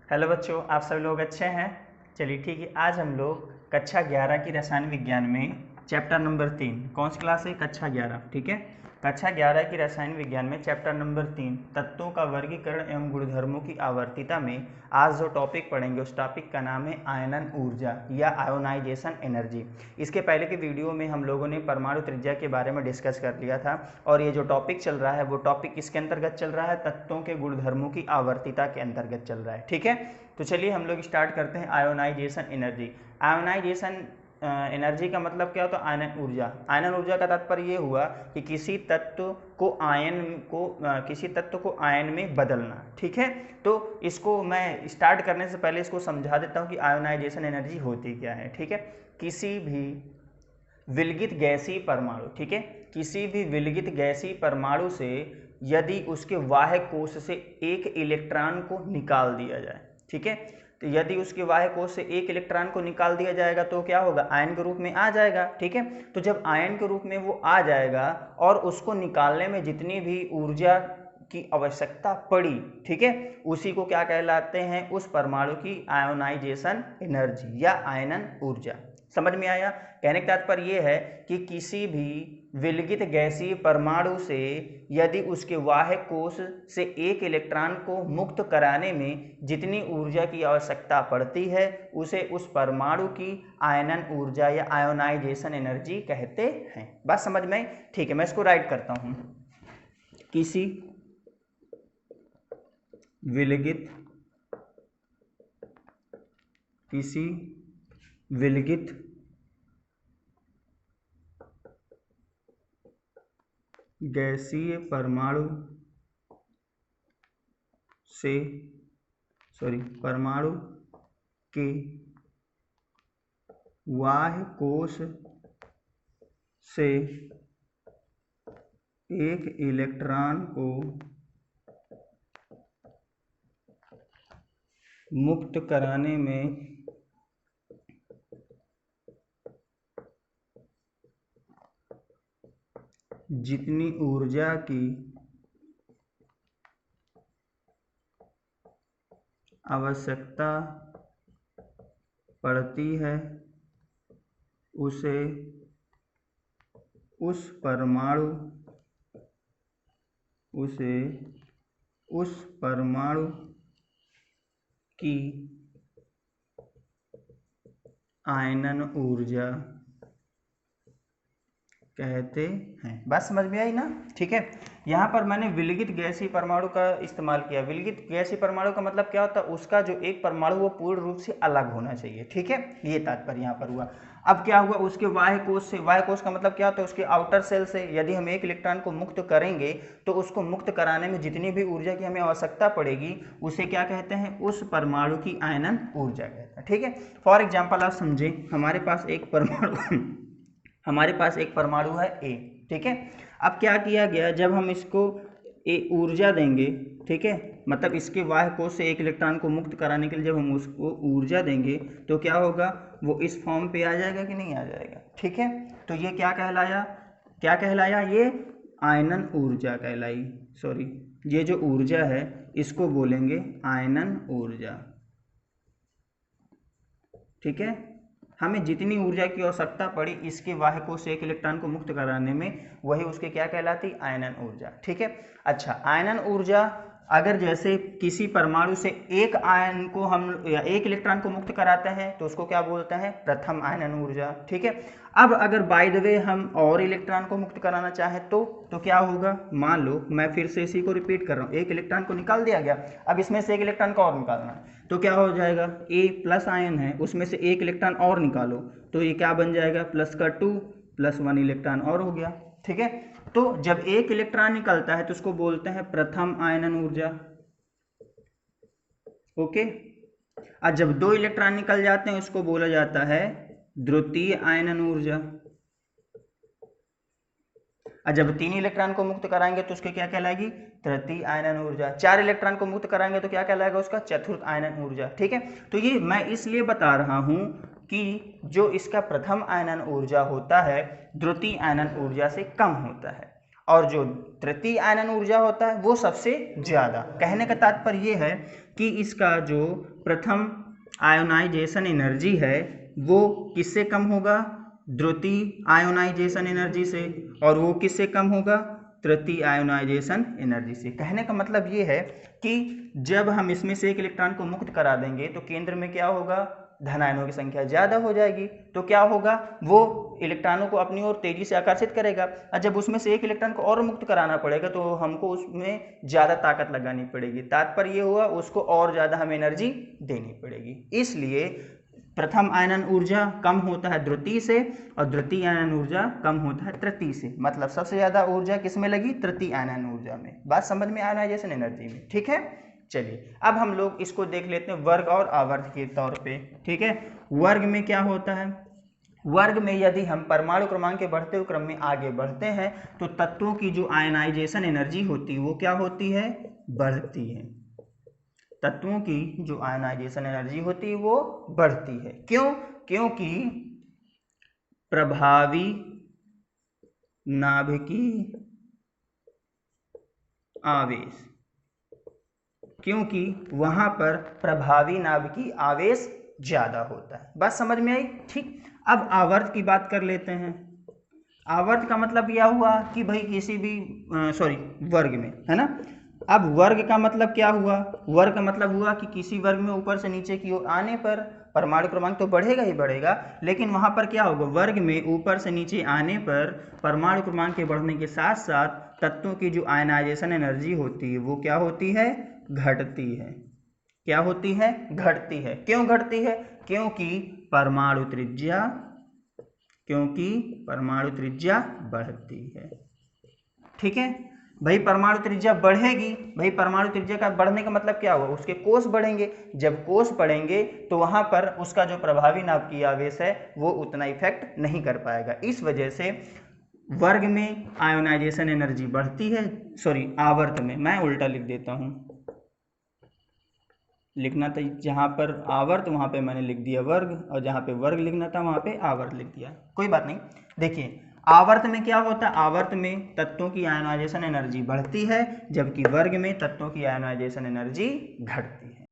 Hello बच्चों, आप सब लोग अच्छे हैं। चलिए ठीक है, आज हम लोग कक्षा 11 की रसायन विज्ञान में चैप्टर नंबर 3, कौन सी क्लास है? कक्षा 11। ठीक है, कक्षा 11 की रसायन विज्ञान में चैप्टर नंबर 3 तत्वों का वर्गीकरण एवं गुणधर्मों की आवर्तिता में आज जो टॉपिक पढ़ेंगे उस टॉपिक का नाम है आयनन ऊर्जा या आयोनाइजेशन एनर्जी। इसके पहले के वीडियो में हम लोगों ने परमाणु त्रिज्या के बारे में डिस्कस कर लिया था और ये जो टॉपिक चल रहा है वो टॉपिक किसके अंतर्गत चल रहा है? तत्वों के गुणधर्मों की आवर्तिता के अंतर्गत चल रहा है। ठीक है, तो चलिए हम लोग स्टार्ट करते हैं आयोनाइजेशन एनर्जी। आयोनाइजेशन एनर्जी का मतलब क्या होता है? आयनन ऊर्जा। आयनन ऊर्जा का तात्पर्य ये हुआ कि किसी तत्व को आयन में बदलना। ठीक है, तो इसको मैं स्टार्ट करने से पहले इसको समझा देता हूँ कि आयोनाइजेशन एनर्जी होती क्या है। ठीक है, किसी भी विलगित गैसीय परमाणु, ठीक है, किसी भी विलगित गैसीय परमाणु से यदि उसके बाह्य कोश से एक इलेक्ट्रॉन को निकाल दिया जाए, ठीक है, तो यदि उसके बाह्य कोश से एक इलेक्ट्रॉन को निकाल दिया जाएगा तो क्या होगा? आयन के रूप में आ जाएगा। ठीक है, तो जब आयन के रूप में वो आ जाएगा और उसको निकालने में जितनी भी ऊर्जा की आवश्यकता पड़ी, ठीक है, उसी को क्या कहलाते हैं? उस परमाणु की आयोनाइजेशन एनर्जी या आयनन ऊर्जा। समझ में आया? कहने का तात्पर्य यह है कि किसी भी विलगित गैसीय परमाणु से यदि उसके बाह्य कोश से एक इलेक्ट्रॉन को मुक्त कराने में जितनी ऊर्जा की आवश्यकता पड़ती है उसे उस परमाणु की आयनन ऊर्जा या आयोनाइजेशन एनर्जी कहते हैं। बात समझ में? ठीक है, मैं इसको राइट करता हूं। किसी विलगित गैसीय परमाणु के बाह्य कोश से एक इलेक्ट्रॉन को मुक्त कराने में जितनी ऊर्जा की आवश्यकता पड़ती है उसे उस परमाणु की आयनन ऊर्जा कहते हैं। बात समझ में आई ना? ठीक है, यहाँ पर मैंने विलगित गैसीय परमाणु का इस्तेमाल किया। विलगित गैसीय परमाणु का मतलब क्या होता है? उसका जो एक परमाणु वो पूर्ण रूप से अलग होना चाहिए। ठीक है, ये तात्पर्य यहाँ पर हुआ। अब क्या हुआ? उसके बाह्य कोश से, बाह्य कोश का मतलब क्या होता है? उसके आउटर सेल से यदि हम एक इलेक्ट्रॉन को मुक्त करेंगे तो उसको मुक्त कराने में जितनी भी ऊर्जा की हमें आवश्यकता पड़ेगी उसे क्या कहते हैं? उस परमाणु की आयनन ऊर्जा कहते हैं। ठीक है, फॉर एग्जाम्पल आप समझे, हमारे पास एक परमाणु है ए। ठीक है, अब क्या किया गया? जब हम इसको ऊर्जा देंगे, ठीक है, मतलब इसके बाह्य कोश से एक इलेक्ट्रॉन को मुक्त कराने के लिए जब हम उसको ऊर्जा देंगे तो क्या होगा? वो इस फॉर्म पे आ जाएगा कि नहीं आ जाएगा? ठीक है, तो ये क्या कहलाया? ये आयनन ऊर्जा कहलाई। सॉरी, ये जो ऊर्जा है इसको बोलेंगे आयनन ऊर्जा। ठीक है, हमें जितनी ऊर्जा की आवश्यकता पड़ी इसके बाह्य कोश से एक इलेक्ट्रॉन को मुक्त कराने में, वही उसके क्या कहलाती? आयनन ऊर्जा। ठीक है, अच्छा, आयनन ऊर्जा अगर जैसे किसी परमाणु से एक आयन को हम या एक इलेक्ट्रॉन को मुक्त कराते हैं तो उसको क्या बोलते हैं? प्रथम आयनन ऊर्जा। ठीक है, अब अगर बाय द वे हम और इलेक्ट्रॉन को मुक्त कराना चाहें तो क्या होगा? मान लो मैं फिर से इसी को रिपीट कर रहा हूँ, एक इलेक्ट्रॉन को निकाल दिया गया, अब इसमें से एक इलेक्ट्रॉन को और निकालना है तो क्या हो जाएगा? ए प्लस आयन है, उसमें से एक इलेक्ट्रॉन और निकालो तो ये क्या बन जाएगा? प्लस का 2 प्लस 1 इलेक्ट्रॉन और हो गया। ठीक है, तो जब एक इलेक्ट्रॉन निकलता है तो उसको बोलते हैं प्रथम आयनन ऊर्जा। ओके, और जब 2 इलेक्ट्रॉन निकल जाते हैं उसको बोला जाता है द्वितीय आयनन ऊर्जा। और जब 3 इलेक्ट्रॉन को मुक्त कराएंगे तो उसके क्या कहलाएगी? तृतीय आयनन ऊर्जा। 4 इलेक्ट्रॉन को मुक्त कराएंगे तो क्या कहलाएगा? उसका चतुर्थ आयनन ऊर्जा। ठीक है, तो ये मैं इसलिए बता रहा हूं कि जो इसका प्रथम आयनन ऊर्जा होता है द्वितीय आयनन ऊर्जा से कम होता है और जो तृतीय आयनन ऊर्जा होता है वो सबसे ज्यादा। कहने का तात्पर्य ये है कि इसका जो प्रथम आयोनाइजेशन एनर्जी है वो किससे कम होगा, द्वितीय आयोनाइजेशन एनर्जी से, और वो किससे कम होगा, तृतीय आयोनाइजेशन एनर्जी से। कहने का मतलब ये है कि जब हम इसमें से एक इलेक्ट्रॉन को मुक्त करा देंगे तो केंद्र में क्या होगा, धन आयनों की संख्या ज़्यादा हो जाएगी, तो क्या होगा, वो इलेक्ट्रॉनों को अपनी ओर तेजी से आकर्षित करेगा, और जब उसमें से एक इलेक्ट्रॉन को और मुक्त कराना पड़ेगा तो हमको उसमें ज़्यादा ताकत लगानी पड़ेगी। तात्पर्य ये हुआ उसको और ज़्यादा हमें एनर्जी देनी पड़ेगी। इसलिए प्रथम आयनन ऊर्जा कम होता है द्वितीय से और द्वितीय आयनन ऊर्जा कम होता है तृतीय से। मतलब सबसे ज़्यादा ऊर्जा किस में लगी, तृतीय आयनन ऊर्जा में। बात समझ में, आयनाइजेशन एनर्जी में। ठीक है, चलिए अब हम लोग इसको देख लेते हैं वर्ग और आवर्त के तौर पे। ठीक है, वर्ग में क्या होता है, वर्ग में यदि हम परमाणु क्रमांक के बढ़ते हुए क्रम में आगे बढ़ते हैं तो तत्वों की जो आयनाइजेशन एनर्जी होती है वो क्या होती है, बढ़ती है। तत्वों की जो आयनाइजेशन एनर्जी होती है वो बढ़ती है। क्यों, क्योंकि प्रभावी नाभिकीय आवेश, क्योंकि वहां पर प्रभावी नाभिकीय आवेश ज्यादा होता है। बात समझ में आई। ठीक, अब आवर्त की बात कर लेते हैं। आवर्त का मतलब यह हुआ कि भाई किसी भी वर्ग में, है ना। अब वर्ग का मतलब क्या हुआ, वर्ग का मतलब हुआ कि किसी वर्ग में ऊपर से नीचे की ओर आने पर परमाणु क्रमांक तो बढ़ेगा ही बढ़ेगा, लेकिन वहां पर क्या होगा, वर्ग में ऊपर से नीचे आने पर परमाणु क्रमांक के बढ़ने के साथ साथ तत्वों की जो आयनाइजेशन एनर्जी होती है वो क्या होती है, घटती है। क्या होती है, घटती है। क्यों घटती है, क्योंकि परमाणु त्रिज्या बढ़ती है। ठीक है भाई, परमाणु त्रिज्या बढ़ेगी, भाई परमाणु त्रिज्या का बढ़ने का मतलब क्या हुआ, उसके कोष बढ़ेंगे। जब कोष बढ़ेंगे तो वहां पर उसका जो प्रभावी नाभिकीय आवेश है वो उतना इफेक्ट नहीं कर पाएगा। इस वजह से वर्ग में आयोनाइजेशन एनर्जी बढ़ती है, आवर्त में, मैं उल्टा लिख देता हूं, लिखना था जहां पर आवर्त वहां पे मैंने लिख दिया वर्ग, और जहां पे वर्ग लिखना था वहां पे आवर्त लिख दिया। कोई बात नहीं। देखिए आवर्त में क्या होता है, आवर्त में तत्वों की आयोनाइजेशन एनर्जी बढ़ती है, जबकि वर्ग में तत्वों की आयोनाइजेशन एनर्जी घटती है।